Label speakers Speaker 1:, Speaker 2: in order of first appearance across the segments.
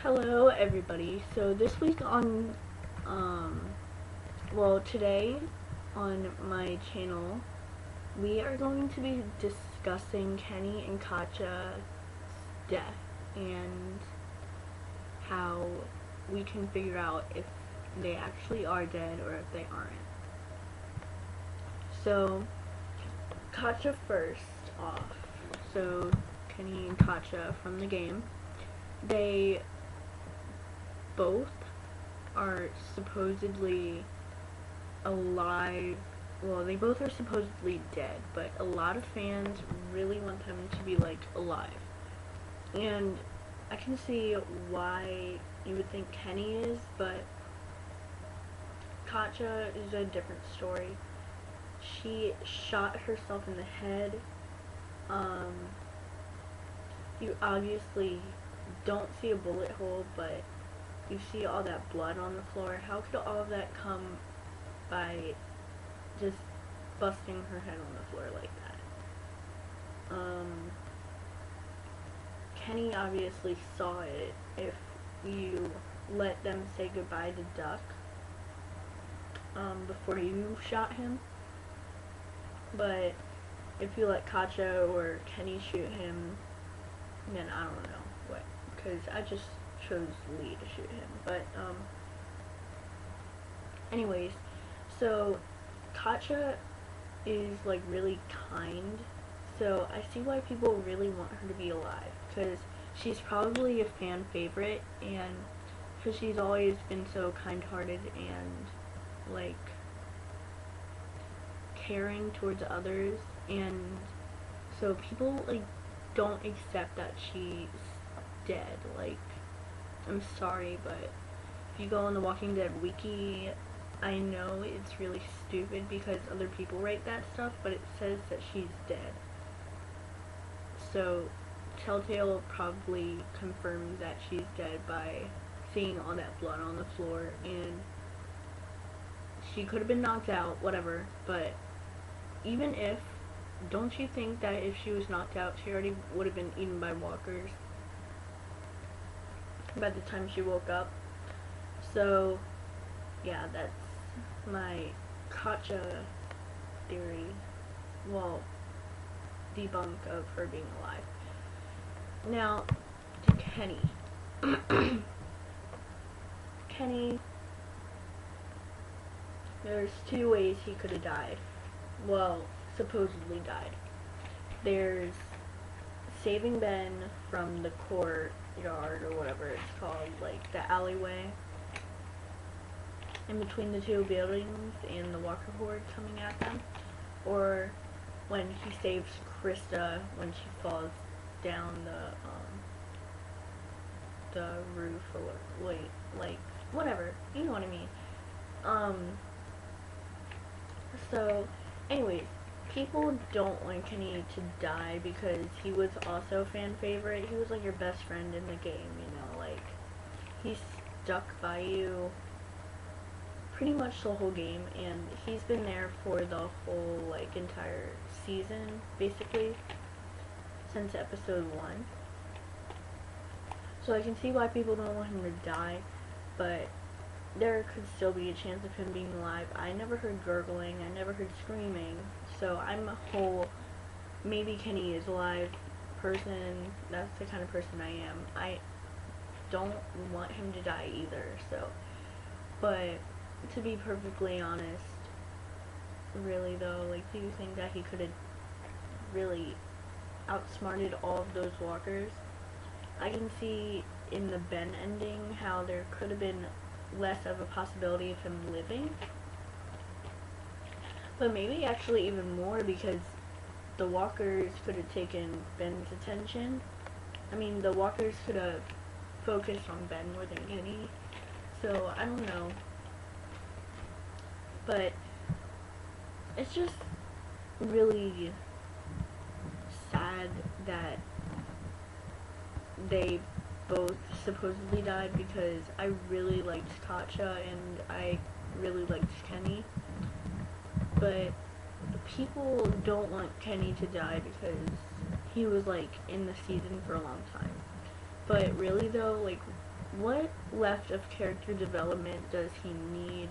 Speaker 1: Hello everybody. So this week on today on my channel we are going to be discussing Kenny and Katjaa's death and how we can figure out if they actually are dead or if they aren't. So Katjaa first off. So Kenny and Katjaa from the game, they both are supposedly alive. Well, they both are supposedly dead, but a lot of fans really want them to be like alive. And I can see why you would think Kenny is, but Katjaa is a different story. She shot herself in the head. You obviously don't see a bullet hole, but you see all that blood on the floor. How could all of that come by just busting her head on the floor like that? Kenny obviously saw it if you let them say goodbye to Duck before you shot him. But if you let Katjaa or Kenny shoot him, then I don't know what, because I just chose Lee to shoot him. But anyways, so Katjaa is like really kind, so I see why people really want her to be alive, because she's probably a fan favorite, and because she's always been so kind-hearted and like caring towards others, and so people like don't accept that she's dead. Like, I'm sorry, but if you go on the Walking Dead wiki, I know it's really stupid because other people write that stuff, but it says that she's dead. So Telltale probably confirmed that she's dead by seeing all that blood on the floor, and she could have been knocked out, whatever, but even if, don't you think that if she was knocked out, she already would have been eaten by walkers by the time she woke up? So yeah, that's my Katjaa theory, well, debunk of her being alive. Now, to Kenny. Kenny, there's two ways he could have died. Well, supposedly died. There's saving Ben from the courtyard or whatever it's called, like the alleyway in between the two buildings and the walker horde coming at them, or when he saves Krista when she falls down the roof, or like whatever, you know what I mean. So anyways, people don't want Kenny to die because he was also a fan favorite. He was like your best friend in the game, you know, like he stuck by you pretty much the whole game, and he's been there for the whole like entire season, basically since episode 1. So I can see why people don't want him to die, but there could still be a chance of him being alive. I never heard gurgling, I never heard screaming, so I'm a whole maybe Kenny is alive person. That's the kind of person I am. I don't want him to die either, so, but to be perfectly honest, really though, like, do you think that he could have really outsmarted all of those walkers? I can see in the Ben ending how there could have been less of a possibility of him living, but maybe actually even more, because the walkers could have taken Ben's attention. I mean, the walkers could have focused on Ben more than Kenny, so I don't know. But it's just really sad that they both supposedly died, because I really liked Katjaa and I really liked Kenny. But people don't want Kenny to die because he was like in the season for a long time. But really though, like, what left of character development does he need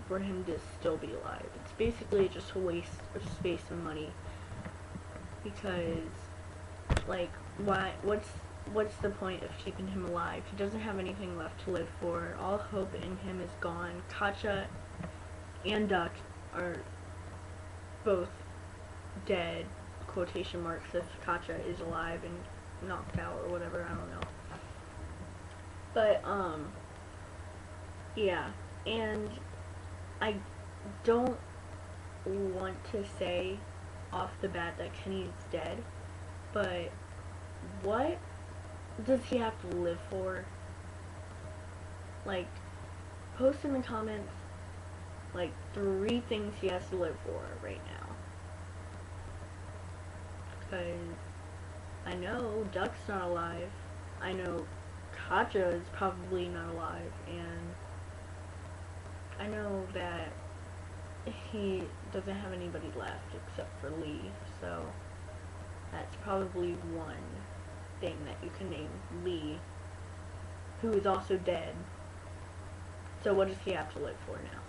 Speaker 1: for him to still be alive? It's basically just a waste of space and money, because, like, what's the point of keeping him alive? He doesn't have anything left to live for. All hope in him is gone. Katjaa and Duck are both dead, quotation marks, if Katjaa is alive and knocked out or whatever, I don't know. But, yeah, and I don't want to say off the bat that Kenny's dead, but what does he have to live for? Like, post in the comments, like, 3 things he has to live for right now. Because I know Duck's not alive. I know Katjaa is probably not alive, and I know that he doesn't have anybody left except for Lee, so that's probably one thing that you can name. Lee, who is also dead. So what does he have to live for now?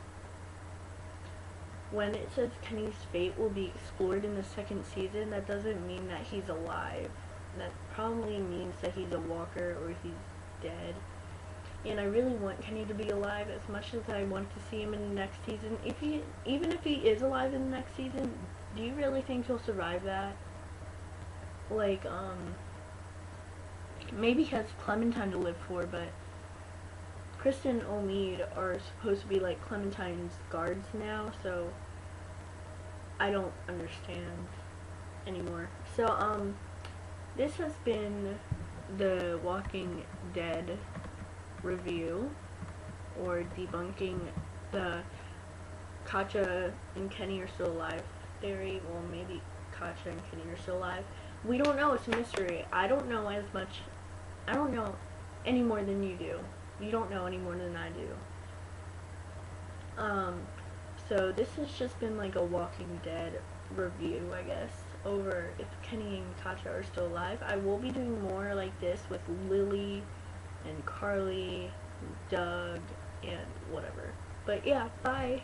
Speaker 1: When it says Kenny's fate will be explored in the 2nd season, that doesn't mean that he's alive. That probably means that he's a walker or he's dead. And I really want Kenny to be alive as much as I want to see him in the next season. Even if he is alive in the next season, do you really think he'll survive that? Like, maybe he has Clementine to live for, but Kristen and Omid are supposed to be like Clementine's guards now, so I don't understand anymore. So, this has been the Walking Dead review, or debunking the Katjaa and Kenny are still alive theory. Well, maybe Katjaa and Kenny are still alive. We don't know. It's a mystery. I don't know as much. I don't know any more than you do. You don't know any more than I do. So this has just been like a Walking Dead review, I guess, over if Kenny and Katjaa are still alive. I will be doing more like this with Lily and Carly, Doug, and whatever. But yeah, bye.